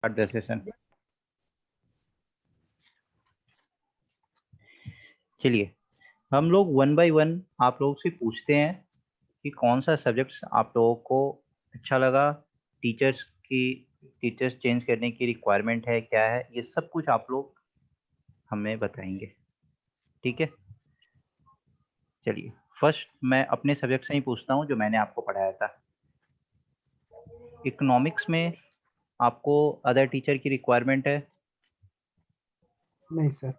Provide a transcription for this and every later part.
Start the session. चलिए हम लोग वन बाय वन आप लोगों से पूछते हैं कि कौन सा सब्जेक्ट्स आप लोगों को अच्छा लगा, टीचर्स चेंज करने की रिक्वायरमेंट है क्या है, ये सब कुछ आप लोग हमें बताएंगे, ठीक है। चलिए फर्स्ट मैं अपने सब्जेक्ट से ही पूछता हूँ जो मैंने आपको पढ़ाया था। इकोनॉमिक्स में आपको अदर टीचर की रिक्वायरमेंट है? नहीं sir,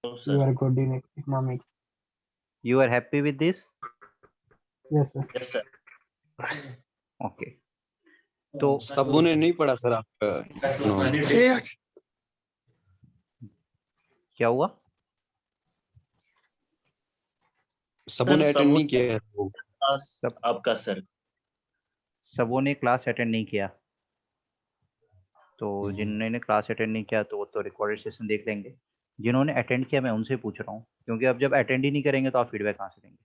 you are good in economics. You are happy with this? Yes sir. Yes sir. Okay तो सबों ने नहीं पढ़ा सर आपका इकोनॉमिक्स? क्या हुआ? सबों ने अटेंड नहीं किया है सब आपका सर। सबों ने क्लास अटेंड नहीं किया, तो जिन्होंने क्लास अटेंड नहीं किया तो वो तो रिकॉर्डेड सेशन देख लेंगे। जिन्होंने अटेंड किया मैं उनसे पूछ रहा हूँ, क्योंकि अब जब अटेंड ही नहीं करेंगे तो आप फीडबैक कहाँ से देंगे?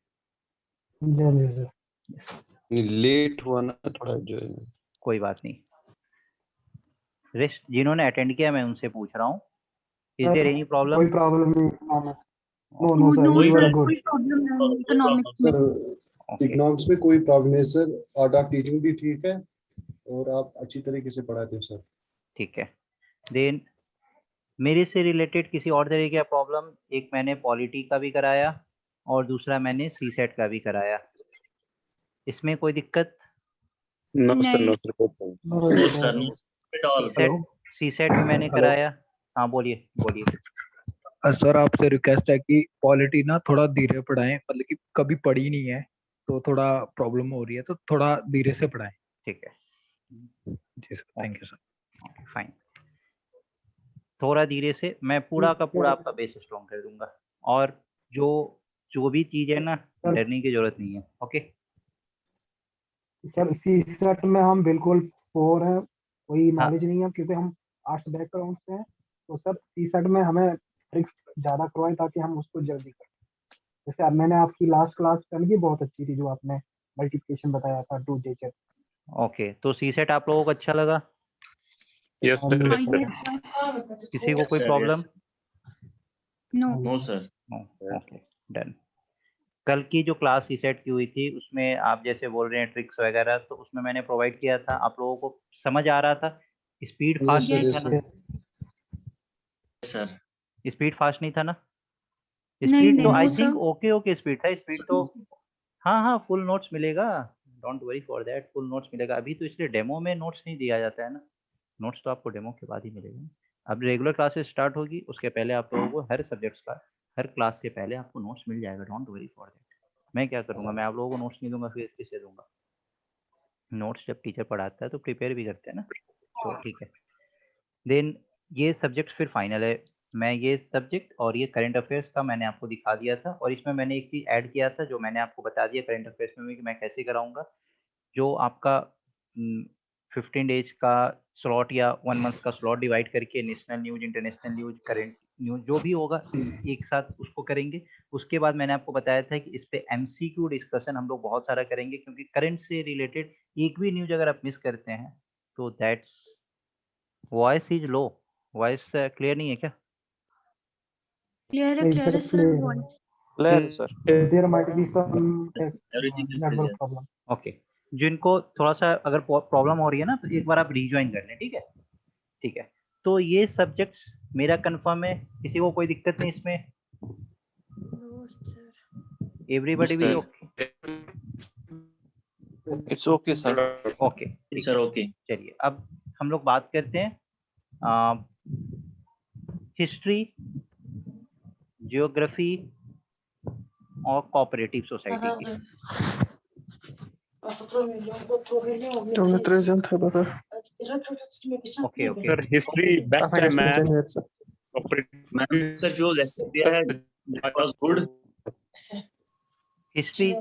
जी लेट हुआ ना थोड़ा जो है। कोई बात नहीं, रेस्ट जिन्होंने अटेंड किया मैं उनसे पूछ रहा हूँ। Is there any problem? कोई प्रॉब्लम नहीं economics. No no sir, you sir, are good. कोई प्रॉब्लम नहीं इकोनॉमिक्स में। ओके इकोनॉमिक्स में कोई प्रॉब्लम नहीं सर, आर्ट ऑफ टीचिंग भी ठीक है और आप अच्छी तरीके से पढ़ाते हो सर। ठीक है। देन मेरे से रिलेटेड किसी और तरह का प्रॉब्लम? एक मैंने पॉलिटी का भी कराया और दूसरा मैंने सीसेट का भी कराया, इसमें कोई दिक्कत? नो सर, नहीं। No sir, No sir, no at all. CSAT भी मैंने कराया। हाँ बोलिए बोलिए। सर आपसे रिक्वेस्ट है कि पॉलिटी ना थोड़ा धीरे पढ़ाएं, मतलब कि कभी पढ़ी नहीं है तो थोड़ा प्रॉब्लम हो रही है, तो थोड़ा धीरे से पढ़ाएं। ठीक है जी sir, thank you sir. Fine, थोड़ा धीरे से, मैं पूरा का पूरा आपका बेस स्ट्रॉन्ग कर दूंगा, और जो भी चीज है ना डरने की जरूरत नहीं है। ओके सर सीसेट में हम बिल्कुल पोर हैं, कोई हाँ। नॉलेज नहीं है क्योंकि हम आर्ट्स बैकग्राउंड से हैं। तो सर सीसेट में हमें ट्रिक्स ज्यादा करवाएं ताकि हम उसको जल्दी करें। जैसे अब मैंने आपकी लास्ट क्लास कल की बहुत अच्छी थी, जो आपने मल्टीप्लिकेशन बताया था 2 डिजिट। ओके तो सीसेट आप लोगों को अच्छा लगा? यस सर, हाँ, यस सर। yes, किसी को Yes, कोई sir, problem? yes. No No sir. Okay done. कल की जो क्लास सीसेट की हुई थी उसमें आप जैसे बोल रहे हैं ट्रिक्स वगैरह, तो उसमें मैंने प्रोवाइड किया था, आप लोगों को समझ आ रहा था? स्पीड फास्ट Yes, नहीं sir, था yes, ना? Sir. स्पीड फास्ट नहीं था ना? नहीं, स्पीड तो नहीं, आई no, think sir. Okay speed था, स्पीड तो हाँ हाँ फुल नोट्स मिलेगा, don't worry for that, full notes मिलेगा। अभी तो इसलिए डेमो में नोट्स नहीं दिया जाता है ना, नोट्स तो आपको डेमो के बाद ही मिलेगा। अब रेगुलर क्लासेस स्टार्ट होगी उसके पहले आप लोगों को हर सब्जेक्ट्स का हर क्लास से पहले आपको नोट्स मिल जाएगा, डोंट वरी फॉर दैट। मैं क्या करूँगा, मैं आप लोगों को नोट्स नहीं दूंगा फिर किसे दूंगा? नोट्स जब टीचर पढ़ाता है तो प्रिपेयर भी करते हैं ना, तो ठीक है। देन ये सब्जेक्ट फिर फाइनल है, मैं ये सब्जेक्ट और ये करंट अफेयर्स का मैंने आपको दिखा दिया था, और इसमें मैंने एक चीज़ ऐड किया था जो मैंने आपको बता दिया करंट अफेयर्स में भी कि मैं कैसे कराऊंगा। जो आपका 15 डेज का स्लॉट या 1 मंथ का स्लॉट डिवाइड करके national news, international news, current news जो भी होगा एक साथ उसको करेंगे। उसके बाद मैंने आपको बताया था कि इस पे एमसीक्यू डिस्कशन हम लोग बहुत सारा करेंगे, क्योंकि करंट से रिलेटेड एक भी न्यूज अगर आप मिस करते हैं तो that's voice is low. Voice clear नहीं है क्या? क्लियर है, नहीं क्लियर सर, है sir voice. Clear sir. There might be some Everything is network clear. Problem. Okay जिनको थोड़ा सा अगर प्रॉब्लम हो रही है ना तो एक बार आप रिज्वाइन कर लें, ठीक है? ठीक है, तो ये सब्जेक्ट्स मेरा कंफर्म है, किसी को कोई दिक्कत नहीं इसमें? No sir. एवरीबॉडी भी okay? It's okay sir. Okay Yes, sir, okay. चलिए अब हम लोग बात करते हैं हिस्ट्री, जियोग्राफी और कोऑपरेटिव सोसाइटी की। Okay okay sir history best है, मैथ मैम सर जो लेक्चर दिया है that was good. History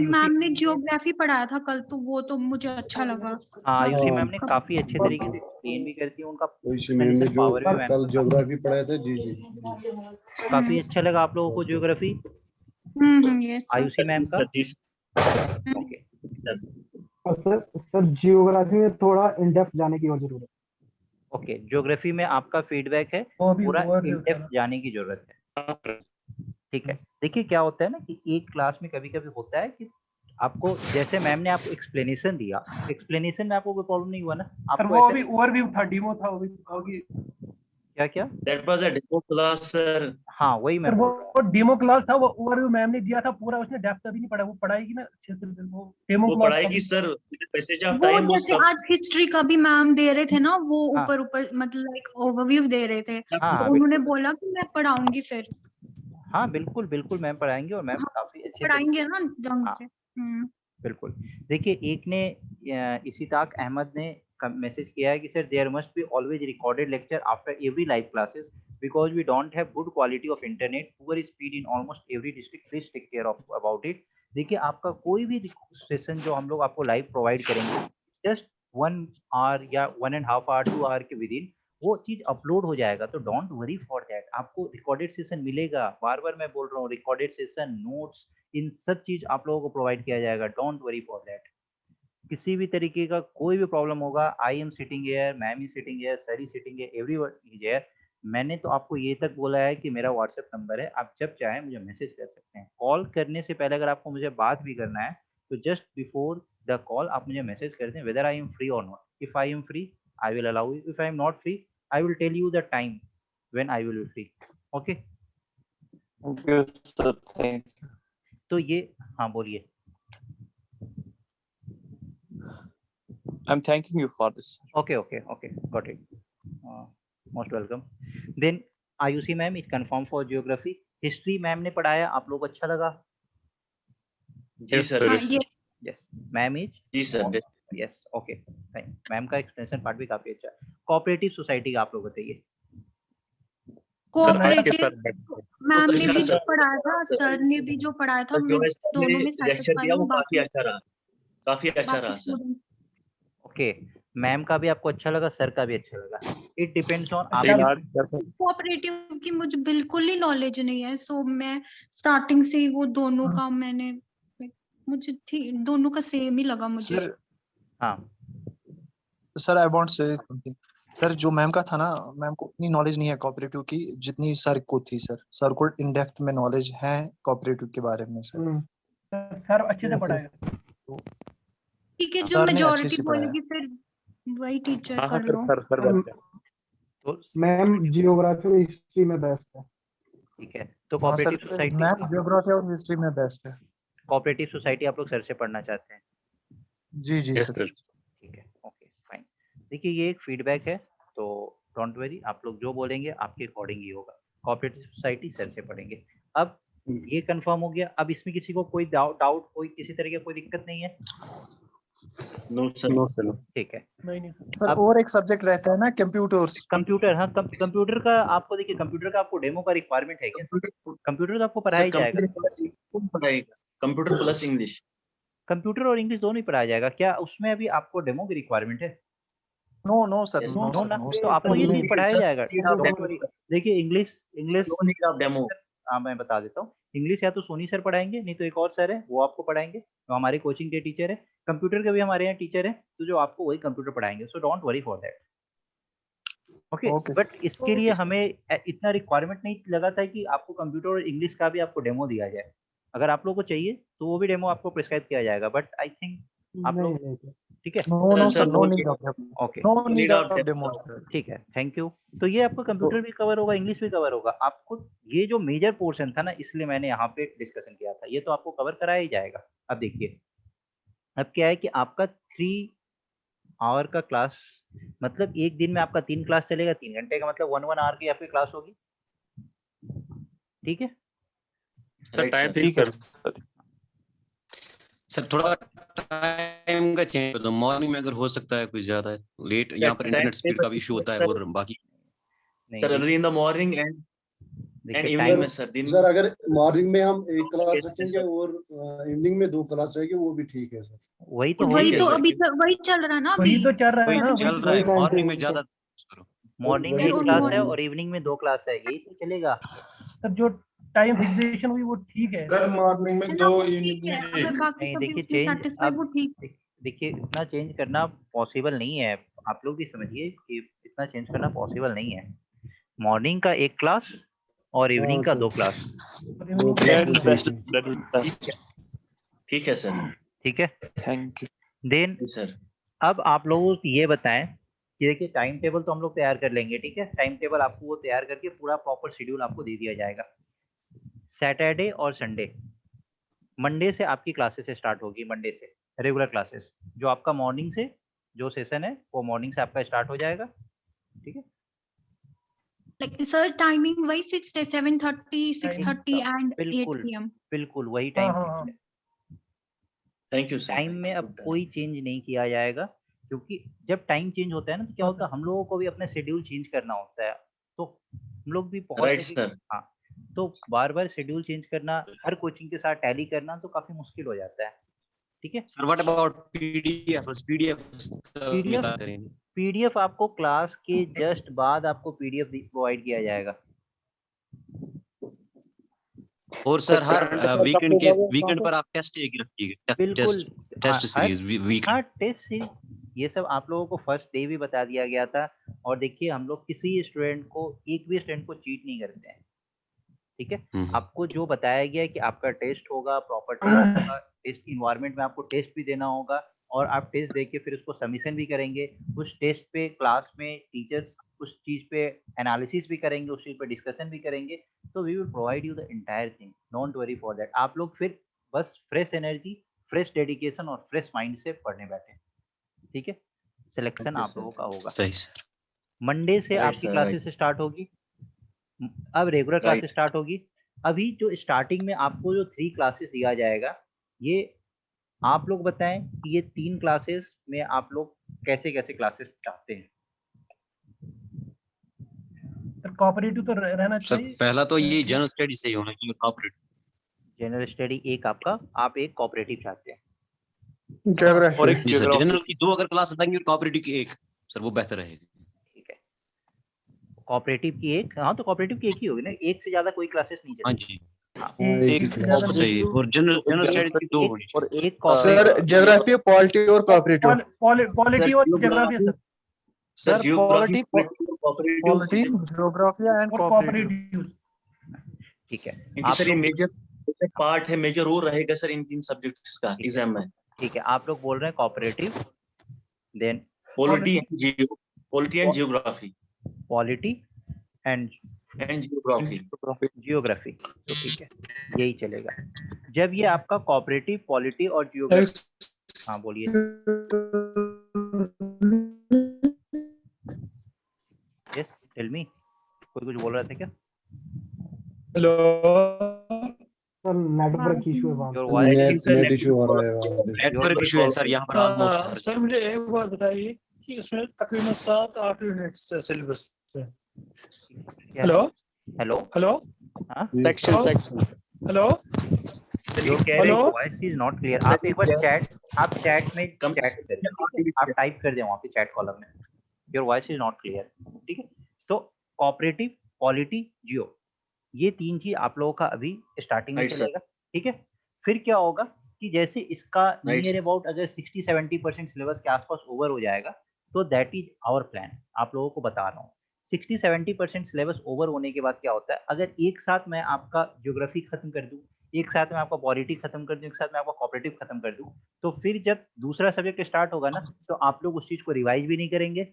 ma'am ने जियोग्राफी पढ़ाया था कल, तो वो तो मुझे अच्छा लगा। आयुषी मैम ने काफी अच्छे तरीके से एक्सप्लेन भी करती है, उनका वैसे मैंने जो पावर भी मैम कल ज्योग्राफी पढ़ाया था, जी जी काफी अच्छा लगा आप लोगों को geography yes sir. Ayushi ma'am का। Sir, okay sir. और सर जियोग्राफी में थोड़ा इन डेप्थ जाने की और जरूरत है। ओके, ज्योग्राफी में आपका फीडबैक है, वो भी पूरा overview इन डेप्थ था। जाने की जरूरत है। ठीक है, देखिए क्या होता है ना कि एक क्लास में कभी-कभी होता है कि आपको जैसे मैम ने आपको एक्सप्लेनेशन दिया, एक्सप्लेनेशन में आपको कोई प्रॉब्लम नहीं हुआ ना? सर आपको वो ऐसा भी ओवरव्यू था, डेमो था, वो भी क्या-क्या? That was a demo class, sir. हाँ, वही मैं सर बोल रहा हूँ। वो डेमो क्लास था, वो ओवरव्यू मैम ने दिया था पूरा, उसने डेप्थ अभी नहीं पढ़ा, वो पढ़ाएगी ना अच्छे से, वो डेमो वो क्लास पढ़ाएगी सर, पैसेज ऑफ वो टाइम वो जैसे सब आज हिस्ट्री का भी मैम दे रहे थे ना, वो हाँ। ऊपर ऊपर मतलब लाइक ओवरव्यू दे रहे थे, हाँ, तो उन्होंने बिल्कुल। बोला कि मैं पढ़ाऊंगी फिर। हाँ, बिल्कुल, बिल्कुल मैम पढ़ाएँगे और मैम हाँ, काफ़ी अच्छे पढ़ाएंगे तरीके ना ढंग हाँ। से। बिल्कुल। देखिए एक ने इशिताक अहमद ने मैसेज किया है कि sir there must be always recorded lecture after every live classes because we don't have good quality of internet poor speed in almost every district please take care of about it. देखिए आपका कोई भी session जो हम लोग आपको live provide करेंगे just 1 hour या 1.5 आवर 2 आवर के विद इन वो चीज अपलोड हो जाएगा, तो डोंट वरी फॉर दैट। आपको रिकॉर्डेड सेशन मिलेगा, बार बार मैं बोल रहा हूँ, रिकॉर्डेड सेशन, नोट्स, इन सब चीज आप लोगों को प्रोवाइड किया जाएगा, डोंट वरी फॉर दैट। किसी भी तरीके का कोई भी प्रॉब्लम होगा, I am sitting here, ma'am is sitting here, sir is sitting here, everyone is here. मैंने तो आपको ये तक बोला है कि मेरा व्हाट्सएप नंबर है, आप जब चाहें मुझे मैसेज कर सकते हैं। कॉल करने से पहले अगर आपको मुझे बात भी करना है तो जस्ट बिफोर द कॉल आप मुझे मैसेज कर दें वेदर आई एम फ्री और not. If I am free I will allow you, if I am not free I will tell you the time when I will be free. Okay, Thank you, sir. Thank you. तो ये हाँ बोलिए। I'm thanking you for this. Okay, got it. Most welcome. Then Ayushi ma'am is confirm for geography. History ma'am ने पढ़ाया, आप लोग को अच्छा लगा? जी सर, हाँ, ये यस मैम इज जी sir, yes okay fine. Ma'am का एक्सप्लेनेशन पार्ट भी काफी अच्छा है। कोऑपरेटिव सोसाइटी का आप लोग बताइए। कोऑपरेटिव मैम ने भी जो सर। पढ़ाया था, सर ने भी जो पढ़ाया था, जो मैं सर दोनों ने में लेक्चर सेटिस्फाई दिया वो हूँ। काफी बाकी अच्छा रहा, काफी अच्छा बाकी रहा सर। स्टूडेंट ओके, मैम का भी आपको अच्छा लगा, सर का भी अच्छा लगा। इट डिपेंड्स ऑन आप Regards, sir. कोऑपरेटिव की मुझे बिल्कुल ही नॉलेज नहीं है, सो मैं स्टार्टिंग से ही वो दोनों का मैंने मुझे दोनों का सेम ही लगा मुझे। सर हाँ sir I want say something. Sir जो मैम का था ना, मैम को उतनी नॉलेज नहीं है कोऑपरेटिव की जितनी सर को थी। सर को इन डेप्थ में नॉलेज है कोऑपरेटिव के बारे में सर। सर अच्छे से पढ़ाएगा। ठीक है, जो सर ने अच्छे मेजॉरिटी से पढ़ाया। बोलेगी फिर वही टीचर हाँ, कर लो। सर बेस्ट है। तो मैम जियोग्राफी और हिस्ट्री में बेस्ट है। ठीक है, तो हाँ sir, cooperative society ma'am geography और हिस्ट्री में बेस्ट है। कोऑपरेटिव सोसाइटी आप लोग सर से पढ़ना चाहते हैं? जी जी Yes, सर। sir. ठीक है, ओके फाइन। देखिए ये एक फीडबैक है, तो डोंट वरी, आप लोग जो बोलेंगे आपके अकॉर्डिंग ही होगा। कोऑपरेटिव सोसाइटी सर से पढ़ेंगे। अब ये कंफर्म हो गया। अब इसमें किसी को कोई डाउट कोई किसी तरह की कोई दिक्कत नहीं है? No sir, No, sir. ठीक है। नहीं सर अब- और एक सब्जेक्ट रहता है ना कंप्यूटर्स। कंप्यूटर, हाँ कंप्यूटर का आपको देखिए, कंप्यूटर का आपको डेमो का रिक्वायरमेंट है क्या? कंप्यूटर तो आपको पढ़ाया ही जाएगा। Computer plus English. कंप्यूटर और इंग्लिश दोनों ही पढ़ाया जाएगा। क्या उसमें अभी आपको डेमो की रिक्वायरमेंट है? No sir, Yes, no no sir, ना, नो तो आपको ये नहीं, चीज पढ़ाया sir, जाएगा। need of Don't demo. worry। देखिए English no need of demo. हाँ मैं बता देता हूँ। इंग्लिश या तो सोनी सर पढ़ाएंगे, नहीं तो एक और सर है वो आपको पढ़ाएंगे, तो हमारे कोचिंग के टीचर है। कंप्यूटर के भी हमारे यहाँ टीचर है, तो जो आपको वही कंप्यूटर पढ़ाएंगे। So don't worry for that. Okay, Okay, but इसके लिए Okay, sir. हमें इतना रिक्वायरमेंट नहीं लगा था कि आपको कंप्यूटर और इंग्लिश का भी आपको डेमो दिया जाए। अगर आप लोगों को चाहिए तो वो भी डेमो आपको प्रिस्क्राइब किया जाएगा, बट आई थिंक आप नहीं लोग नहीं ठीक है। No sir, sir, no no need need. Of demo. Okay no need need of of demo. Demo. ठीक है, थैंक यू। तो ये आपको कंप्यूटर भी कवर होगा, इंग्लिश भी कवर होगा। आपको ये जो मेजर पोर्शन था ना, इसलिए मैंने यहाँ पे डिस्कशन किया था, ये तो आपको कवर कराया ही जाएगा। अब देखिए, अब क्या है कि आपका 3 आवर का क्लास, मतलब एक दिन में आपका 3 क्लास चलेगा, 3 घंटे का मतलब 1 आवर की आपकी क्लास होगी। ठीक है, Sir, Right, time sir. ठीक है। सर थोड़ा टाइम का चेंज कर दो, मॉर्निंग में अगर हो सकता है, कुछ ज्यादा है लेट, यहाँ पर इंटरनेट स्पीड का भी इशू होता है और बाकी। नहीं sir early in the morning and देखिए इवनिंग टाइम में सर, दिन सर अगर मॉर्निंग में हम एक क्लास Yes, रखेंगे sir. और इवनिंग में 2 क्लास रहेगी वो भी ठीक है सर। वही तो हो वही गया। तो sir. अभी वही चल रहा है ना वही अभी। तो चल रहा है ना, चल वही रहा है, वही मॉर्निंग में time ज्यादा करो। मॉर्निंग में वही एक तो क्लास है morning- और इवनिंग में 2 क्लास है, यही तो चलेगा। सर जो टाइम फिक्सेशन हुई वो ठीक है। सर मॉर्निंग में है ना, 2 वो इवनिंग ठीक है। में अगर 1। बाकी नहीं सभी देखिए उसमें चेंज, सेटिस्फाइड, अब वो ठीक। देखिए इतना चेंज करना पॉसिबल नहीं है, आप लोग भी समझिए कि इतना चेंज करना पॉसिबल नहीं है। मॉर्निंग का एक क्लास और इवनिंग का सर। 2 क्लास, वो That's best. ठीक है। That is best. ठीक है सर। ठीक है। Thank you. देन जी सर। अब आप लोगों को ये बताएं कि देखिए टाइम टेबल तो हम लोग तैयार कर लेंगे, ठीक है। टाइम टेबल आपको वो तैयार करके पूरा प्रॉपर शेड्यूल आपको दे दिया जाएगा। सैटरडे और संडे, मंडे से आपकी क्लासेस स्टार्ट होगी, मंडे से रेगुलर क्लासेस, जो आपका मॉर्निंग से जो सेशन है वो मॉर्निंग से आपका स्टार्ट हो जाएगा, ठीक है। Like sir, timing वही fixed है 7:30, 6:30 and 8 बिल्कुल PM. बिल्कुल वही हाँ, टाइम हाँ, फिक्स हाँ। है। Thank you sir. टाइम में अब कोई चेंज नहीं किया जाएगा, क्योंकि जब टाइम चेंज होता है ना तो क्या होता है, हम लोगों को भी अपना शेड्यूल चेंज करना होता है, तो हम लोग भी बहुत राइट जगह- सर। हाँ, तो बार बार शेड्यूल चेंज करना, हर कोचिंग के साथ टैली करना तो काफी मुश्किल हो जाता है, ठीक है। Sir what about PDF? PDF PDF करेंगे। PDF आपको क्लास के जस्ट बाद आपको PDF प्रोवाइड किया जाएगा। और सर हर वीकेंड पर आप टेस्ट एक रखिएगा, बिल्कुल, टेस्ट सीरीज वीक। हाँ टेस्ट सीरीज, ये सब आप लोगों को फर्स्ट डे भी बता दिया गया था। और देखिए हम लोग किसी स्टूडेंट को, एक भी स्टूडेंट को चीट नहीं करते हैं, ठीक है। आपको जो बताया गया है कि आपका टेस्ट होगा, प्रॉपर टेस्ट होगा, टेस्ट इन्वायरमेंट में आपको टेस्ट भी देना होगा, और आप टेस्ट दे के फिर उसको सबमिशन भी करेंगे। उस टेस्ट पे क्लास में टीचर्स उस चीज पे एनालिसिस भी करेंगे, उस चीज पे डिस्कशन भी करेंगे। तो we will provide you the entire thing, don't worry for that. आप लोग फिर बस फ्रेश एनर्जी, फ्रेश डेडिकेशन और फ्रेश माइंड से पढ़ने बैठे, ठीक है। सिलेक्शन Okay, आप sir. लोगों का होगा। सही सर। मंडे से Right, आपकी sir, क्लासेस स्टार्ट होगी। अब रेगुलर Right. क्लासेस स्टार्ट होगी। अभी जो स्टार्टिंग में आपको जो 3 क्लासेस दिया जाएगा, ये आप लोग बताएं कि ये 3 क्लासेस में आप लोग कैसे कैसे क्लासेस चाहते हैं। सर कोऑपरेटिव तो रहना सर चाहिए। पहला तो ये जनरल स्टडी से ही होना चाहिए, कॉपरेटिव जनरल स्टडी एक आपका, आप एक कोऑपरेटिव चाहते हैं। और एक जी सर। geography. जनरल की 2 अगर क्लास लगेंगी और कॉपरेटिव की 1, सर वो बेहतर रहेगी। ठीक है, कोऑपरेटिव की एक, हाँ तो कोऑपरेटिव की एक ही होगी ना, एक से ज्यादा कोई क्लासेस नहीं हाँ चलेगी। जी, एक सही। cooperative और जनरल एक स्टडी की 2 एक- होनी और चाहिए। एक cooperative- सर ज्योग्राफी, पॉलिटी और कोऑपरेटिव। पॉलिटी और ज्योग्राफी सर। Sir polity cooperative polity geography and और कोऑपरेटिव। कोऑपरेटिव। ठीक है, क्योंकि आप सर ये लोग- मेजर पार्ट है, मेजर रोल रहेगा सर इन 3 सब्जेक्ट्स का एग्जाम में। ठीक है, आप लोग बोल रहे हैं cooperative, then polity and geography polity and geography. Geography, तो ठीक है यही चलेगा। जब ये आपका कोऑपरेटिव, पॉलिटी और जियोग्राफी, हाँ बोलिए। यस टेल मी, कोई कुछ बोल रहा था क्या? हेलो सर नेटवर्क इशू है वहाँ योर पे। वॉइस, नेट इशू आ रहा है वहाँ पे। नेटवर्क इशू है सर यहाँ पर ऑलमोस्ट। सर मुझे एक बात बताइए कि इसमें तकरीबन 7-8 यूनिट्स है सिलेबस पे। हेलो हेलो, हेलो हाँ section hello hello, voice is not clear. आप एक बार चैट में आप टाइप कर दें वहाँ पे चैट कॉलम में, your voice is not clear, ठीक है। तो कोऑपरेटिव, पॉलिटी, जियो, ये 3 चीज आप लोगों का अभी स्टार्टिंग में Right, sir. चलेगा, ठीक है। फिर क्या होगा कि जैसे इसका Right, नियर अबाउट अगर 60-70% सिलेबस के आसपास ओवर हो जाएगा, तो दैट इज आवर प्लान, आप लोगों को बता रहा हूँ। 60-70% सिलेबस ओवर होने के बाद क्या होता है, अगर एक साथ मैं आपका ज्योग्राफी खत्म कर दूं, एक साथ में आपका पॉलिटी खत्म कर दूं, एक साथ में आपका कोऑपरेटिव खत्म कर दूं, तो फिर जब दूसरा सब्जेक्ट स्टार्ट होगा ना, तो आप लोग उस चीज को रिवाइज भी नहीं करेंगे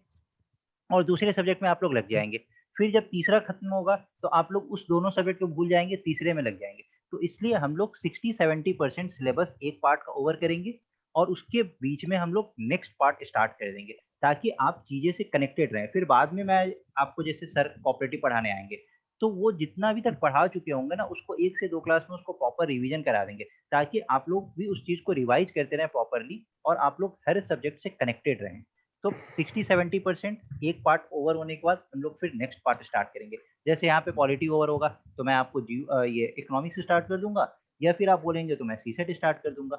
और दूसरे सब्जेक्ट में आप लोग लग जाएंगे। फिर जब तीसरा खत्म होगा तो आप लोग उस दोनों सब्जेक्ट को भूल जाएंगे, तीसरे में लग जाएंगे। तो इसलिए हम लोग 60-70% सिलेबस एक पार्ट का ओवर करेंगे और उसके बीच में हम लोग नेक्स्ट पार्ट स्टार्ट कर देंगे, ताकि आप चीजें से कनेक्टेड रहें। फिर बाद में मैं आपको, जैसे सर कोऑपरेटिव पढ़ाने आएंगे, तो वो जितना अभी तक पढ़ा चुके होंगे ना, उसको 1 से 2 क्लास में उसको प्रॉपर रिवीजन करा देंगे, ताकि आप लोग भी उस चीज को रिवाइज करते रहें प्रॉपरली और आप लोग हर सब्जेक्ट से कनेक्टेड रहें। तो 60-70% एक पार्ट ओवर होने के बाद हम लोग फिर नेक्स्ट पार्ट स्टार्ट करेंगे। जैसे यहाँ पे पॉलिटी ओवर होगा तो मैं आपको ये इकोनॉमिक्स स्टार्ट कर दूंगा, या फिर आप बोलेंगे तो मैं सीसेट स्टार्ट कर दूंगा।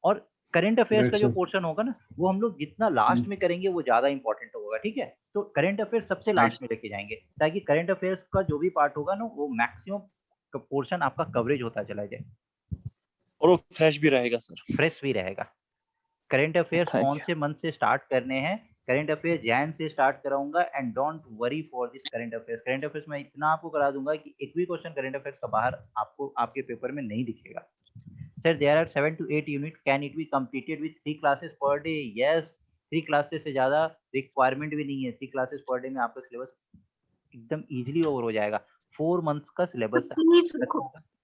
और करंट अफेयर्स Right, का जो sir. पोर्शन होगा ना, वो हम लोग जितना लास्ट में करेंगे वो ज्यादा इंपॉर्टेंट होगा, ठीक है। तो करंट अफेयर्स सबसे लास्ट में लेके जाएंगे, ताकि करंट अफेयर्स का जो भी पार्ट होगा ना, वो मैक्सिमम पोर्शन आपका कवरेज होता चला जाए और वो फ्रेश भी रहेगा सर। फ्रेश भी रहेगा। करंट अफेयर्स Thank कौन you. से मंथ से स्टार्ट करने हैं? करंट अफेयर जैन से स्टार्ट कराऊंगा and don't worry for this current affairs. Current affairs मैं इतना आपको करा दूंगा कि एक भी क्वेश्चन करंट अफेयर्स का बाहर आपको आपके पेपर में नहीं दिखेगा। Sir there are 7 to 8 unit, can it be completed with 3 classes per day? Yes, 3 classes से ज्यादा रिक्वायरमेंट भी नहीं है। 3 क्लासेस पर डे में आपका सिलेबस एकदम इजीली ओवर हो जाएगा। 4 मंथ्स का सिलेबस है। Please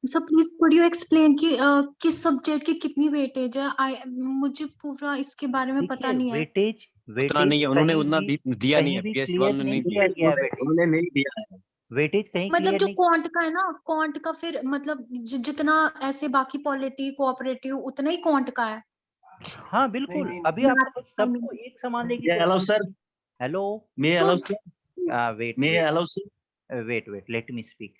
sir please could you explain कि किस सब्जेक्ट की कितनी वेटेज है? मुझे पूरा इसके बारे में पता नहीं है। वेटेज उतना नहीं है, उन्होंने उतना दिया नहीं कहीं है, भी PS क्लियर वालों ने नहीं नहीं किया दिया। गया है वेटेज। उन्होंने नहीं दिया है। वेटेज कहीं मतलब क्लियर जो नहीं। क्वांट का है ना, क्वांट का फिर मतलब जितना ऐसे बाकी पॉलिटी कोऑपरेटिव उतना ही क्वांट का है। हाँ बिल्कुल, नहीं, अभी आपको सबको एक समान लेगी। May I allow sir? Hello, May I allow sir? Wait May I allow sir? Wait let me speak.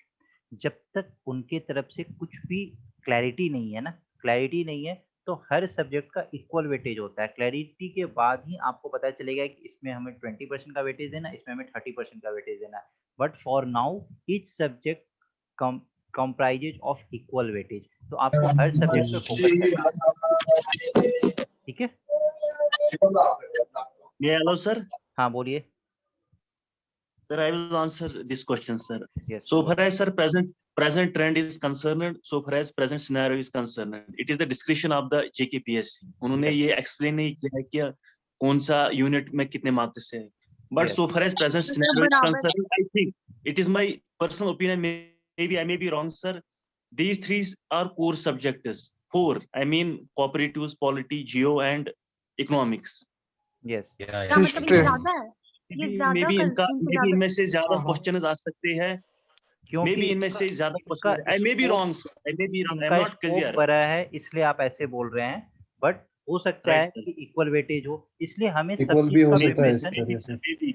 जब तक उनके तरफ से कुछ भी क्लैरिटी नहीं है ना, क्लैरिटी नहीं है तो हर सब्जेक्ट का इक्वल वेटेज होता है। क्लैरिटी के बाद ही आपको पता चलेगा कि इसमें हमें 20% का वेटेज देना है, इसमें हमें 30% का वेटेज देना है। But for now each subject comprises of equal weightage, तो आपको हर सब्जेक्ट पे फोकस करना है। ठीक है, May I allow sir? हाँ बोलिए। Sir, I will answer this question, sir. Yes, So sure. far as sir present trend is concerned, so far as present scenario is concerned, it is the discretion of the JKPSC. उन्होंने ये explain नहीं किया है कि कौन सा unit में कितने marks है. But Yes. so far as present scenario is concerned, I think it is my personal opinion. Maybe I may be wrong, sir. These three are core subjects. Four, I mean cooperatives, polity, geo, and economics. Yes. Yeah, क्या मतलब ये ज्यादा है? ये ज्यादा Maybe कर maybe इनमें से ज्यादा questions आ सकते हैं. क्योंकि Maybe इनमें से ज्यादा question. I may be wrong, sir. I may be wrong. I'm इनका not स्कोप clear. बड़ा है इसलिए आप ऐसे बोल रहे हैं, बट हो सकता Right, है sir. कि इक्वल वेटेज हो, इसलिए हमें सब इक्वल भी चीज हो का सकता है इस प्रिपरेशन। तरह से। Maybe.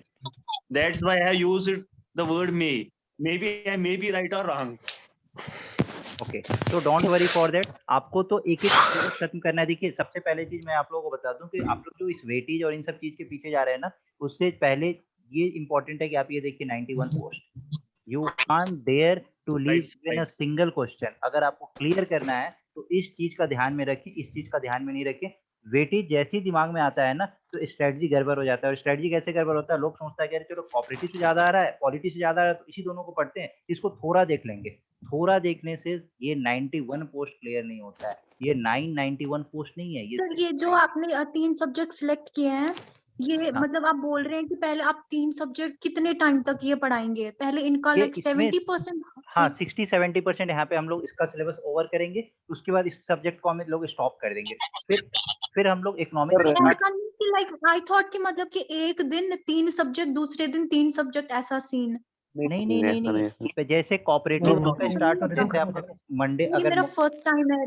That's why I have used the word may. Maybe I may be right or wrong. Okay, तो डोंट वरी फॉर दैट। आपको तो एक एक सिलेबस खत्म करना है। देखिए सबसे पहले चीज मैं आप लोगों को बता दूं कि आप लोग जो इस वेटेज और इन सब चीज के पीछे जा रहे हैं ना, उससे पहले ये इंपॉर्टेंट है कि आप ये देखिए 91 post, you can't dare to leave even a single question. अगर आपको क्लियर करना है तो इस चीज का ध्यान में रखें, इस चीज का ध्यान में नहीं रखें। वेटेज जैसे ही दिमाग में आता है ना तो स्ट्रेटजी गड़बड़ हो जाता है। और स्ट्रेटजी कैसे गड़बड़ होता है? लोग सोचता है कि अरे चलो कोऑपरेटिव से ज्यादा आ रहा है, पॉलिटी से ज्यादा आ रहा है, तो इसी दोनों को पढ़ते हैं, इसको थोड़ा देख लेंगे। थोड़ा देखने से ये 91 पोस्ट क्लियर नहीं होता है, ये 991 पोस्ट नहीं है। सर ये जो आपने 3 सब्जेक्ट सिलेक्ट किए हैं, ये हाँ। मतलब आप बोल रहे हैं कि पहले आप 3 सब्जेक्ट कितने टाइम तक ये पढ़ाएंगे? पहले इनका ये लाइक इसमें 70%? हाँ 60-70% यहाँ पे हम लोग इसका सिलेबस ओवर करेंगे, उसके बाद इस सब्जेक्ट को हम लोग स्टॉप कर देंगे। फिर हम लोग इकोनॉमिक्स ऐसा नहीं कि लाइक आई थॉट कि मतलब कि एक दिन 3 सब्जेक्ट, दूसरे दिन 3 सब्जेक्ट, ऐसा सीन। नहीं, जैसे कोऑपरेटिव आपका स्टार्ट होता है, जैसे आपका मंडे ये अगर मेरा फर्स्ट टाइम है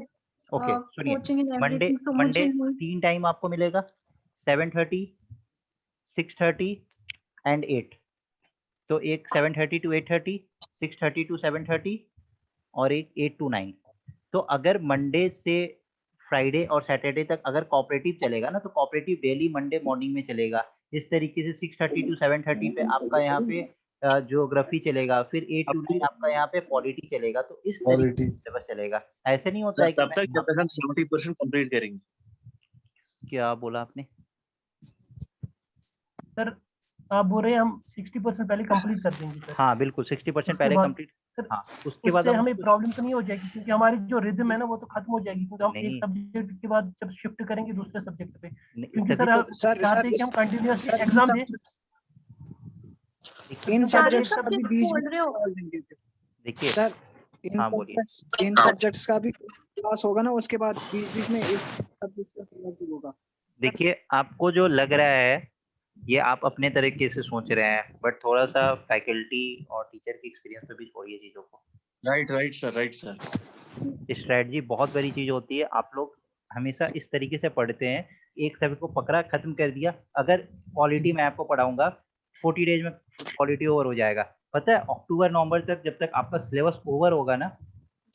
ओके सुनिए, कोचिंग एंड मंडे एवरीथिंग, तो मुझे 3 टाइम आपको मिलेगा, 7:30, 6:30 एंड 8। तो एक 7:30 to 8:30, 6:30 to 7:30 और एक 8 to 9। तो अगर मंडे से फ्राइडे और सैटरडे तक अगर कोऑपरेटिव चलेगा ना, तो कोऑपरेटिव डेली मंडे मॉर्निंग में चलेगा। इस तरीके से 6:30 to 7:30 पे आपका यहाँ पे ज्योग्राफी चलेगा, फिर 8 to 9 आपका यहाँ पे पॉलिटी चलेगा। तो इस तरीके से सिलेबस चलेगा। ऐसे नहीं होता है कि तब तक जब तक हम 70% कंप्लीट करेंगे। क्या बोला आपने? सर आप बोल रहे हैं हम 60% पहले कंप्लीट कर देंगे सर। हाँ बिल्कुल 60% पहले कंप्लीट। हाँ उसके बाद उससे हमें प्रॉब्लम तो नहीं हो जाएगी, क्योंकि हमारी जो रिदम है ना वो तो खत्म हो जाएगी, क्योंकि हम नहीं। एक सब्जेक्ट के बाद जब शिफ्ट करेंगे दूसरे सब्जेक्ट पे, नहीं, क्योंकि तभी सर तो- सर चाहते हैं कि हम कंटिन्यूअसली एग्जाम दें। इन सारे सब्जेक्ट्स का भी सब्जेक्ट बीच बोल रहे हो। देखिए सर हाँ बोलिए। इन सब्जेक्ट्स का भी क्लास होगा ना, उसके बाद बीच में इस सब्जेक्ट का क्लास होगा। देखिए आपको जो लग रहा है ये आप अपने तरीके से सोच रहे हैं, बट थोड़ा सा फैकल्टी और टीचर के एक्सपीरियंस पे भी छोड़िए चीजों को। Right sir. स्ट्रेटजी बहुत बड़ी चीज होती है। आप लोग हमेशा इस तरीके से पढ़ते हैं, एक सब्जेक्ट को पकड़ा खत्म कर दिया। अगर पॉलिटी मैं आपको पढ़ाऊंगा 40 डेज में पॉलिटी ओवर हो जाएगा। पता है अक्टूबर नवंबर तक जब तक आपका सिलेबस ओवर होगा ना,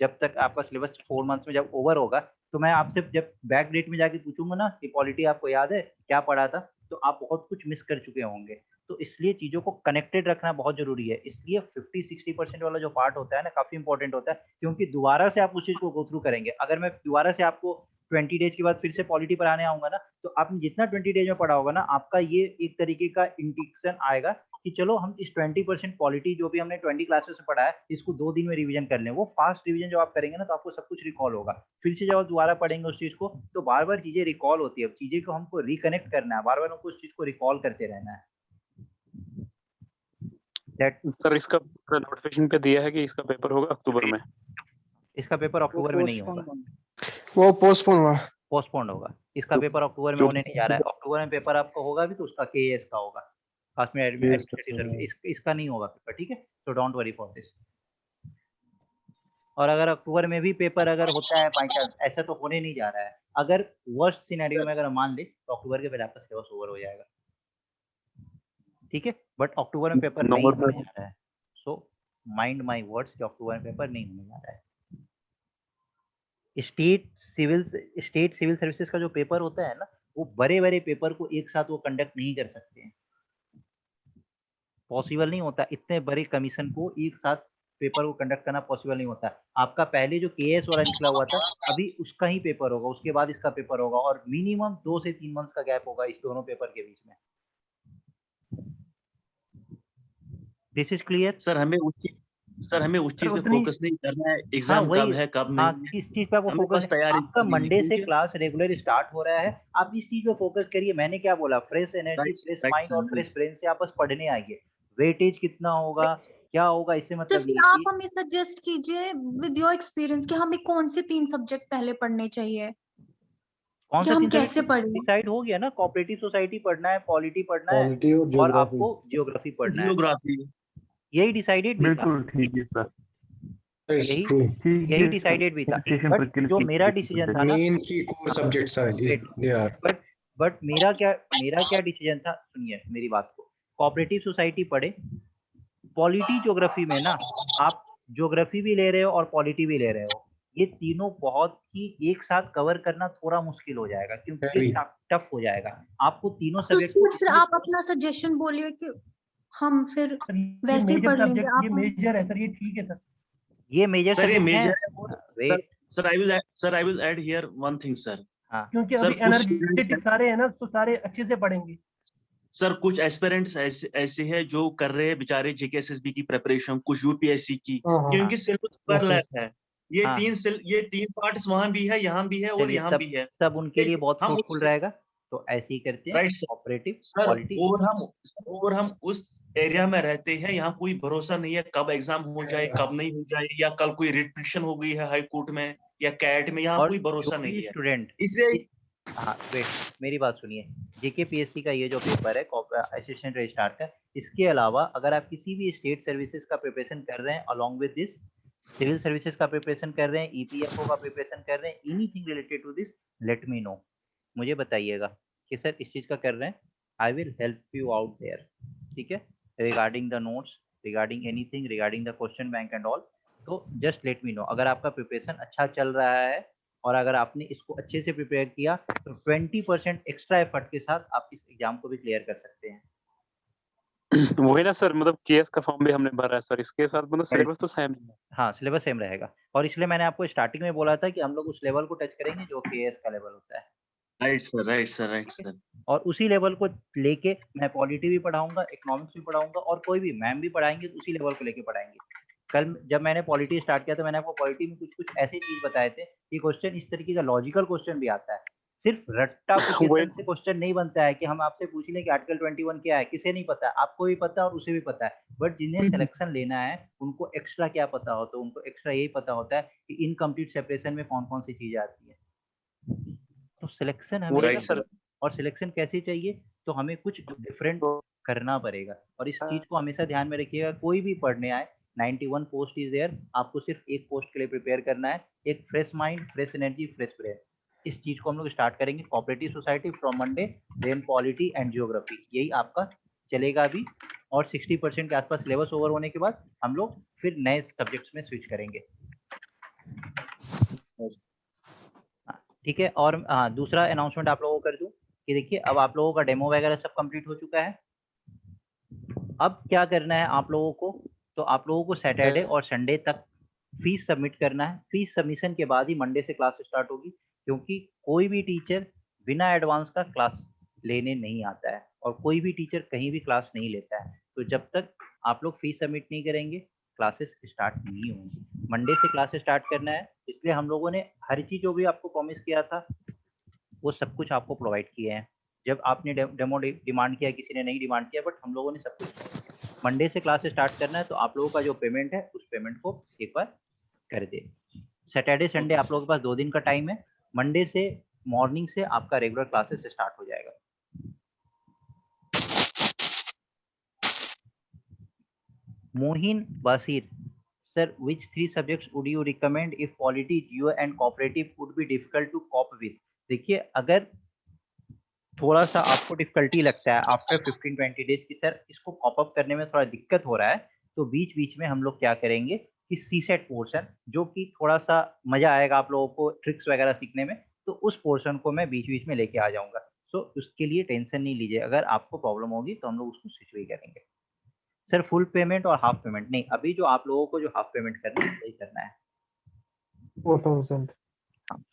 जब तक आपका सिलेबस 4 मंथ्स में जब ओवर होगा, तो मैं आपसे जब बैक डेट में जाके पूछूंगा ना कि पॉलिटी आपको याद है क्या पढ़ा था, तो आप बहुत कुछ मिस कर चुके होंगे। तो इसलिए चीजों को कनेक्टेड रखना बहुत जरूरी है। इसलिए 50-60% वाला जो पार्ट होता है ना काफी इंपॉर्टेंट होता है, क्योंकि दोबारा से आप उस चीज को गो थ्रू करेंगे। अगर मैं दोबारा से आपको 20 डेज के बाद फिर से पॉलिटी पढ़ाने आऊंगा ना, तो आपने जितना 20 डेज में पढ़ा होगा ना, आपका ये एक तरीके का इंडिकेशन आएगा कि चलो हम इस 20% पॉलिटी जो भी हमने 20 क्लासेस में पढ़ा है, इसको 2 दिन में रिवीजन कर लें। वो फास्ट रिवीजन जब आप करेंगे ना, तो आपको सब कुछ रिकॉल होगा। फिर से जब आप दोबारा पढ़ेंगे उस चीज को, तो बार बार चीजें रिकॉल होती है। चीजें को हमको रिकनेक्ट करना है, बार बार हमको उस चीज को रिकॉल करते रहना है। सर इसका नोटिफिकेशन पे दिया है कि इसका पेपर होगा अक्टूबर में। इसका पेपर अक्टूबर में नहीं होगा, वो पोस्टपोन्ड होगा। इसका पेपर अक्टूबर में होने नहीं जा रहा है। अक्टूबर में पेपर आपका होगा भी तो उसका केएस का होगा, खास में एडमिनिस्ट्रेटिव सर्विस। इसका नहीं होगा पेपर, ठीक है। तो डोंट वरी फॉर दिस। और अगर अक्टूबर में भी पेपर अगर होता है बाई चांस, ऐसा तो होने नहीं जा रहा है। अगर वर्स्ट सिनेरियो में अगर हम मान ले तो अक्टूबर के पहले आपका सिलेबस ओवर हो जाएगा, ठीक है। बट अक्टूबर में पेपर नहीं होने जा रहा है। सो माइंड माय वर्ड्स कि अक्टूबर में पेपर नहीं होने जा रहा है। स्टेट सिविल सर्विसेज का जो पेपर होता है ना, वो बड़े बड़े पेपर को एक साथ वो कंडक्ट नहीं कर सकते हैं। पॉसिबल नहीं होता, इतने बड़े कमीशन को एक साथ पेपर को कंडक्ट करना पॉसिबल नहीं होता। आपका पहले जो केएस वाला निकला हुआ था, अभी उसका ही पेपर होगा, उसके बाद इसका पेपर होगा, और मिनिमम 2 से 3 मंथ्स का गैप होगा इस दोनों पेपर के बीच में। दिस इज क्लियर सर हमें उस चीज पे फोकस नहीं करना है, एग्जाम कब है कब नहीं। किस चीज पे आपको फोकस तैयारी आपका मंडे से क्लास रेगुलर स्टार्ट हो रहा है, आप इस चीज पे फोकस करिए। मैंने क्या बोला, फ्रेश एनर्जी, फ्रेश माइंड और फ्रेश ब्रेन से आप बस पढ़ने आइए। वेटेज कितना होगा, क्या होगा, इससे तो मतलब फिर ये आप हमें सजेस्ट कीजिए विद योर एक्सपीरियंस कि हमें कौन से 3 सब्जेक्ट पहले पढ़ने चाहिए, कौन कि सा हम 3 कैसे पढ़ें। डिसाइड हो गया ना। कोऑपरेटिव सोसाइटी पढ़ना है, पॉलिटी पढ़ना है, पॉलिटी और और ज्योग्राफी। आपको जियोग्राफी पढ़ना है। जियोग्राफी यही डिसाइडेड भी था, बिल्कुल ठीक है सर। यही डिसाइडेड भी था। बट जो मेरा डिसीजन था ना, मेन की core subjects are they are. But मेरा क्या डिसीजन था, सुनिए मेरी बात को। कोऑपरेटिव सोसाइटी पढ़े, पॉलिटी ज्योग्राफी में ना आप ज्योग्राफी भी ले रहे हो और पॉलिटी भी ले रहे हो, ये तीनों बहुत ही एक साथ कवर करना थोड़ा मुश्किल हो जाएगा, क्योंकि टफ हो जाएगा आपको तीनों तो सब्जेक्ट फिर आप अपना सजेशन बोलिए कि हम फिर वैसे ही पढ़ लेंगे। ये मेजर है सर, ये ठीक है सर। ये मेजर सर, ये सब्जेक्ट है। Sir I will add here one thing sir. क्योंकि अभी एनर्जेटिक सारे है ना, तो सारे अच्छे से पढ़ेंगे। सर कुछ एस्पिरेंट्स ऐसे हैं जो कर रहे हैं बेचारे जेकेएसएसबी की प्रिपरेशन, कुछ यूपीएससी की, क्योंकि सिलेबस ओवरलैप है। ये तीन पार्ट्स वहां भी है, यहाँ भी है और यहाँ भी है। सब उनके लिए बहुत फ्रूटफुल रहेगा, तो ऐसे ही करते हैं। कोऑपरेटिव, पॉलिटी, और हम उस एरिया में रहते हैं, यहाँ कोई भरोसा नहीं है कब एग्जाम हो जाए कब नहीं हो जाए, या कल कोई रिपिटिशन हो गई है हाई कोर्ट में या कैट में, यहाँ कोई भरोसा नहीं है। स्टूडेंट इसलिए वेट, मेरी बात सुनिए। जेकेपीएससी का ये जो पेपर है असिस्टेंट रजिस्ट्रार का, इसके अलावा अगर आप किसी भी स्टेट सर्विसेज का प्रिपरेशन कर रहे हैं, along with this civil services का प्रिपरेशन कर रहे हैं, ईपीएफओ का प्रिपरेशन कर रहे हैं, anything related to this, let me know, मुझे बताइएगा कि सर इस चीज का कर रहे हैं। I will help you out there, ठीक है, regarding the notes, regarding anything, regarding the question bank and all. तो जस्ट लेट मी नो, अगर आपका प्रिपरेशन अच्छा चल रहा है और अगर आपने इसको अच्छे से प्रिपेयर किया, तो 20% एक्स्ट्रा एफर्ट के साथ आप इस एग्जाम को भी क्लियर कर सकते हैं। वही ना सर, मतलब केएस का फॉर्म भी हमने भरा है सर, इसके साथ मतलब सिलेबस तो सेम है। हाँ, सिलेबस सेम रहेगा, और इसलिए मैंने आपको स्टार्टिंग में बोला था कि हम लोग उस लेवल को टच करेंगे जो केएस का लेवल होता है। Right sir. और उसी लेवल को लेके मैं पॉलिटी भी पढ़ाऊंगा, इकोनॉमिक्स भी पढ़ाऊंगा, और कोई भी मैम भी पढ़ाएंगे तो उसी लेवल को लेके पढ़ाएंगे। कल जब मैंने पॉलिटी स्टार्ट किया तो मैंने आपको पॉलिटी में कुछ ऐसी चीज बताए थे कि क्वेश्चन इस तरीके का लॉजिकल क्वेश्चन भी आता है। सिर्फ रट्टा से क्वेश्चन नहीं बनता है कि हम आपसे पूछ लें कि आर्टिकल 21 क्या है, किसे नहीं पता है, आपको भी पता है और उसे भी पता है। बट जिन्हें सिलेक्शन लेना है उनको एक्स्ट्रा क्या पता होता है, उनको एक्स्ट्रा यही पता होता है कि इनकम्प्लीट सेपरेशन में कौन कौन सी चीजें आती है। तो सिलेक्शन हमें, और सिलेक्शन कैसे चाहिए, तो हमें कुछ डिफरेंट करना पड़ेगा। और इस चीज को हमेशा ध्यान में रखिएगा, कोई भी पढ़ने आए, 91 पोस्ट इज देयर, आपको सिर्फ एक पोस्ट के लिए प्रिपेयर करना है। एक fresh mind, fresh energy, fresh brain, इस चीज को हम लोग स्टार्ट करेंगे। Cooperative society from Monday, then polity and geography, यही आपका चलेगा अभी। और 60% के आसपास सिलेबस ओवर होने के बाद हम लोग फिर नए सब्जेक्ट्स में स्विच करेंगे, ठीक है। और दूसरा अनाउंसमेंट आप लोगों को कर दूं कि देखिए, अब आप लोगों का डेमो वगैरह सब कंप्लीट हो चुका है। अब क्या करना है आप लोगों को, तो आप लोगों को सैटरडे और संडे तक फीस सबमिट करना है। फीस सबमिशन के बाद ही मंडे से क्लास स्टार्ट होगी, क्योंकि कोई भी टीचर बिना एडवांस का क्लास लेने नहीं आता है और कोई भी टीचर कहीं भी क्लास नहीं लेता है। तो जब तक आप लोग फीस सबमिट नहीं करेंगे क्लासेस स्टार्ट नहीं होंगी। मंडे से क्लास स्टार्ट करना है, इसलिए हम लोगों ने हर चीज जो भी आपको प्रॉमिस किया था वो सब कुछ आपको प्रोवाइड किए हैं। जब आपने डेमो डिमांड किया, किसी ने नहीं डिमांड किया, बट हम लोगों ने सब कुछ। मंडे से क्लास स्टार्ट करना है तो आप लोगों का जो पेमेंट है उस पेमेंट को एक बार कर दे। सैटरडे संडे आप लोगों के पास 2 दिन का टाइम है। मंडे से मॉर्निंग से आपका रेगुलर क्लासेस स्टार्ट हो जाएगा। Mohin Basir, sir, which 3 subjects would you recommend if polity, geo and cooperative would be difficult to cope with? देखिए, अगर थोड़ा सा आपको डिफिकल्टी लगता है आफ्टर 15-20 डेज की सर इसको कॉप अप करने में थोड़ा दिक्कत हो रहा है, तो बीच बीच में हम लोग क्या करेंगे कि सीसेट पोर्शन जो कि थोड़ा सा मजा आएगा आप लोगों को ट्रिक्स वगैरह सीखने में, तो उस पोर्शन को मैं बीच बीच में लेके आ जाऊंगा। सो उसके लिए टेंशन नहीं लीजिए, अगर आपको प्रॉब्लम होगी तो हम लोग उसको स्विच भी करेंगे। सर फुल पेमेंट और हाफ पेमेंट नहीं, अभी जो आप लोगों को जो हाफ पेमेंट करना है वही करना है 4000।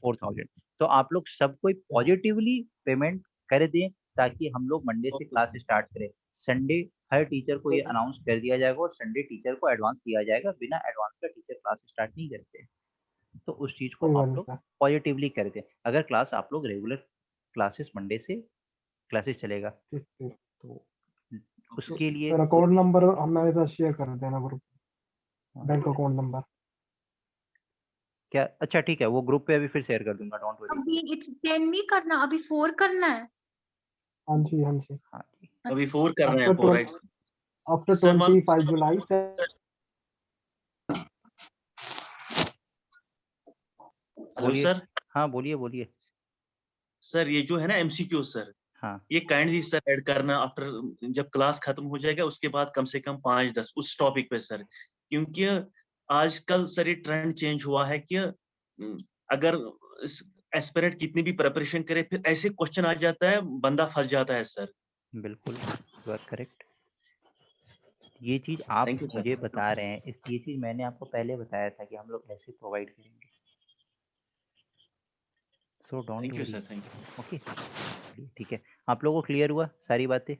4000। तो आप लोग सब कोई पॉजिटिवली पेमेंट कर दें ताकि हम लोग मंडे से क्लास स्टार्ट करें। संडे हर टीचर को ये अनाउंस कर दिया जाएगा और संडे टीचर को एडवांस दिया जाएगा। बिना एडवांस का टीचर क्लास स्टार्ट नहीं करते, तो उस चीज को आप लोग पॉजिटिवली कर दें। अगर क्लास आप लोग रेगुलर क्लासेस मंडे से क्लासेस चलेगा तो उसके लिए सर अकाउंट नंबर हमारे साथ शेयर कर देना ग्रुप, बैंक अकाउंट नंबर। क्या? अच्छा ठीक है, वो ग्रुप पे अभी फिर शेयर कर दूंगा, डोंट वरी। अभी इट्स 10 नहीं करना, अभी 4 करना है। हाँ जी हाँ जी, अभी 4 कर रहे हैं 4 राइट। आफ्टर 25 जुलाई बोलिए सर। हाँ बोलिए बोलिए सर ये जो है ना एमसीक्यू सर, हाँ ये काइंडली सर ऐड करना आफ्टर जब क्लास खत्म हो जाएगा उसके बाद कम से कम 5-10 उस टॉपिक पे सर, क्योंकि आजकल सर ये ट्रेंड चेंज हुआ है कि अगर एस्पिरेंट कितनी भी प्रिपरेशन करे फिर ऐसे क्वेश्चन आ जाता है बंदा फंस जाता है सर। बिल्कुल यू आर करेक्ट। ये चीज आप मुझे बता रहे हैं, ये चीज मैंने आपको पहले बताया था कि हम लोग ऐसे प्रोवाइड करेंगे। So don't thank you worry. Sir, thank you. Okay ठीक है, आप लोगों को क्लियर हुआ सारी बातें?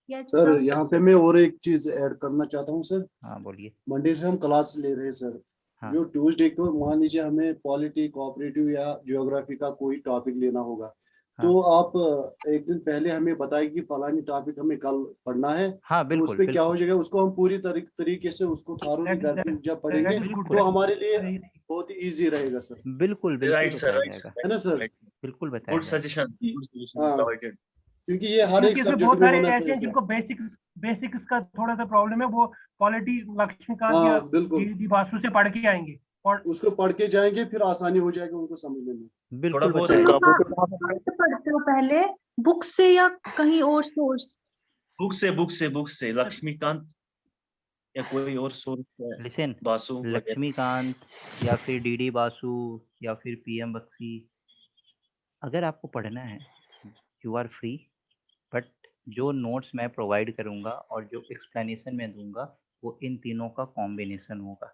सर यहाँ पे मैं और एक चीज ऐड करना चाहता हूँ सर। हाँ बोलिए। मंडे से हम क्लास ले रहे हैं सर। हाँ। जो ट्यूसडे को मान लीजिए हमें पॉलिटी, कोऑपरेटिव या ज्योग्राफी का कोई टॉपिक लेना होगा, हाँ। तो आप एक दिन पहले हमें बताइए कि फलानी टॉपिक हमें कल पढ़ना है। हाँ तो उस पे क्या हो जाएगा, उसको हम पूरी तरीके से उसको थारोली घर पे जब पढ़ेंगे तो हमारे लिए बहुत ही इजी रहेगा सर। बिल्कुल बिल्कुल राइट सर, बताया जाएगा, है ना सर? बिल्कुल बताया गुड जाएगा। सजेशन हाँ। प्रोवाइडेड। क्योंकि ये हर एक क्योंकि इसमें सब्जेक्ट बहुत में सारे होना ऐसे चाहिए हैं सर। जिनको बेसिक्स का थोड़ा सा प्रॉब्लम है, वो पॉलिटी लक्ष्मीकांत हाँ, या बिल्कुल। डी बासु से पढ़ के आएंगे और उसको पढ़ के जाएंगे फिर आसानी हो जाएगी उनको समझने में। बिल्कुल बहुत बताया पढ़ते हो पहले बुक से या कहीं और सोर्स? बुक से लक्ष्मीकांत या कोई और सोर्स लिसन, बासु वगैरह। लक्ष्मीकांत या फिर डीडी बासु या फिर पीएम बख्शी, अगर आपको पढ़ना है यू आर फ्री, बट जो नोट्स मैं प्रोवाइड करूंगा और जो एक्सप्लेनेशन मैं दूंगा वो इन तीनों का कॉम्बिनेशन होगा,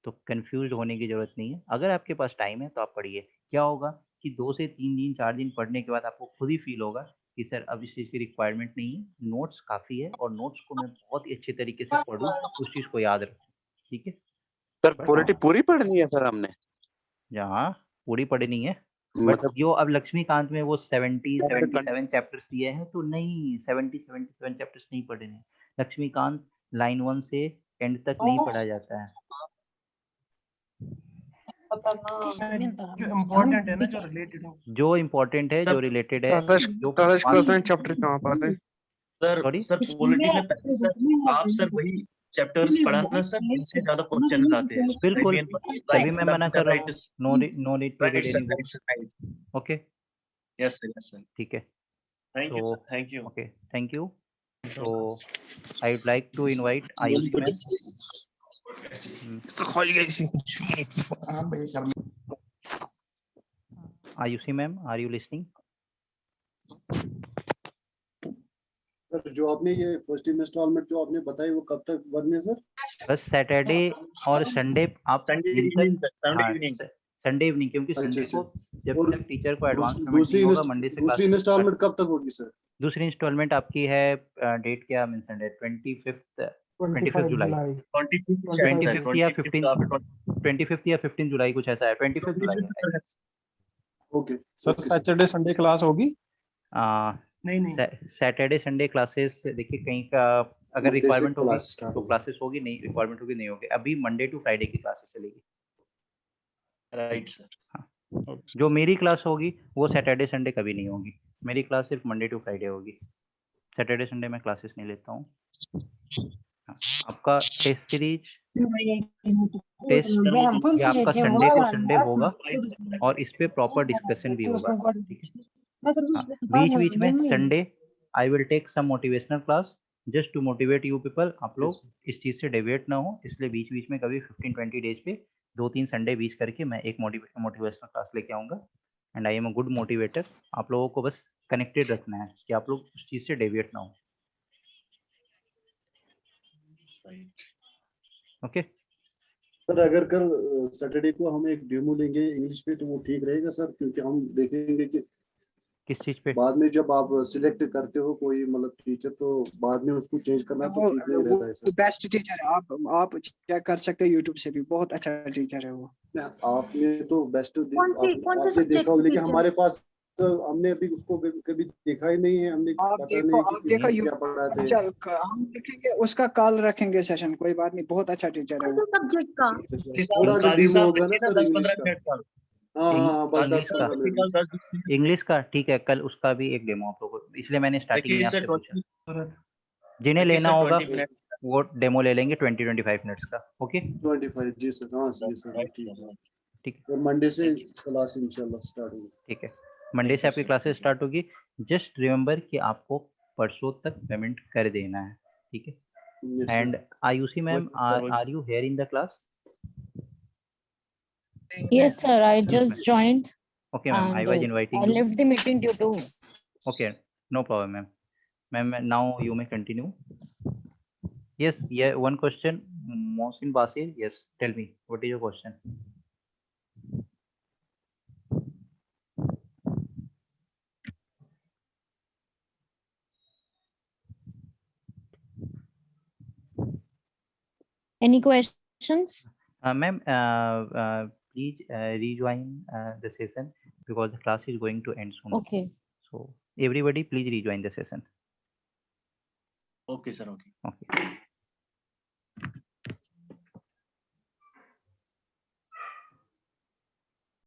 तो कंफ्यूज होने की जरूरत नहीं है। अगर आपके पास टाइम है तो आप पढ़िए। क्या होगा कि 2 से 3 दिन 4 दिन पढ़ने के बाद आपको खुद ही फील होगा कि सर अब इस चीज़ की रिक्वायरमेंट नहीं है, नोट्स काफ़ी है और नोट्स को मैं बहुत ही अच्छे तरीके से पढ़ूँ, उस चीज़ को याद रखूँ। ठीक है सर पॉलिटी पूरी पढ़नी है सर हमने? जहाँ पूरी पढ़नी है, बट मतलब जो अब लक्ष्मीकांत में वो 77 चैप्टर्स दिए हैं तो नहीं, 77 चैप्टर्स नहीं पढ़ने हैं। लक्ष्मीकांत लाइन 1 से एंड तक नहीं पढ़ा जाता है। जो इम्पोर्टेंट है ना, जो रिलेटेड हो। जो इम्पोर्टेंट है, जो रिलेटेड है, जो चैप्टर कहाँ पर है? सर पॉलिटी में पहले सर आप सर वही चैप्टर्स पढ़ाना सर, इनसे ज्यादा क्वेश्चंस आते हैं। बिल्कुल, तभी मैं मना कर रहा हूँ, no need to read any book. Okay yes sir ठीक है। Thank you sir, thank you. Okay thank you. So I would like to invite Ayushi ma'am. Ayushi ma'am, are you listening? Sir जो आपने ये first instalment जो आपने बताई वो कब तक भरनी है सर? बस सैटरडे और संडे आप संडे जिन इवनिंग तक, संडे हाँ इवनिंग संडे इवनिंग, क्योंकि अच्छा, संडे अच्छा। को जब और तक टीचर को एडवांस पेमेंट दूसरी नहीं होगा मंडे से दूसरी क्लास इंस्टॉलमेंट कब तक होगी सर? दूसरी इंस्टॉलमेंट आपकी है डेट क्या मीन संडे 25 जुलाई 25 या 15 जुलाई कुछ ऐसा है, 25 जुलाई है। Okay sir Saturday Sunday class होगी? नहीं सैटरडे संडे क्लासेस देखिए कहीं का अगर Monday से रिक्वायरमेंट होगी क्लास स्टार्ट तो होगी। क्लासेस होगी, नहीं रिक्वायरमेंट होगी नहीं होगी। अभी मंडे टू फ्राइडे की क्लासेस चलेगी। Right sir. हाँ, जो मेरी क्लास होगी वो सैटरडे संडे कभी नहीं होगी। मेरी क्लास सिर्फ मंडे टू फ्राइडे होगी। सैटरडे संडे मैं क्लासेस नहीं लेता हूँ। हाँ, आपका टेस्ट सीरीज टेस्ट ये आपका संडे को संडे होगा और इस पे प्रॉपर डिस्कशन भी होगा, ठीक है। हाँ, बीच बीच में Sunday I will take some motivational class just to motivate you people. आप लोग इस चीज से डेविएट ना हो, इसलिए बीच बीच में कभी 15-20 डेज पे 2-3 संडे बीच करके मैं एक मोटिवेशनल क्लास लेके आऊंगा। And I am a good motivator. आप लोगों को बस कनेक्टेड रखना है कि आप लोग उस चीज से डेविएट ना हो। ओके सर अगर कल सैटरडे को हम एक डेमो लेंगे इंग्लिश पे तो वो ठीक रहेगा सर, क्योंकि हम देखेंगे कि किस चीज पे? बाद में जब आप सिलेक्ट करते हो कोई मतलब टीचर तो बाद में उसको चेंज करना तो ठीक नहीं रहता है सर। बेस्ट टीचर है, आप चेक कर सकते हो यूट्यूब से भी, बहुत अच्छा टीचर है वो। आपने तो बेस्ट कौन से आपने subject देखा हो, लेकिन teacher? हमारे पास तो हमने अभी उसको कभी देखा ही नहीं है। हमने आप पता देखो नहीं कि क्या क्या पढ़ाते हैं। चल हम लिखेंगे उसका, कल रखेंगे सेशन, कोई बात नहीं, बहुत अच्छा टीचर है वो। सब्जेक्ट का थोड़ा सा डेमो होगा ना सर इंग्लिश का। हाँ बस इंग्लिश का इंग्लिश का ठीक है, कल उसका भी एक डेमो आप लोगों को, इसलिए मैंने स्टार्टिंग में आपसे पूछा। जिन्हें लेना होगा वो डेमो ले लेंगे 20-25 मिनट्स का। ओके 25 जी सर। हाँ जी सर ठीक है। और मंडे से क्लास इंशाल्लाह स्टार्ट होगी। ठीक है, मंडे से आपकी क्लासेस स्टार्ट होगी। जस्ट रिमेंबर कि आपको परसों तक पेमेंट कर देना है, ठीक है। And Ayushi ma'am are you here in the class? Yes, sir. I just joined. Okay, ma'am. I was inviting I you. left the meeting due to. Okay, no problem, ma'am. Ma'am, now you may continue. Yes, yeah. One question, Mohsin Basir. Yes, tell me, what is your question? Any questions? Ma'am, please rejoin the session because the class is going to end soon. Okay. So everybody, please rejoin the session. Okay, sir. Okay. Okay.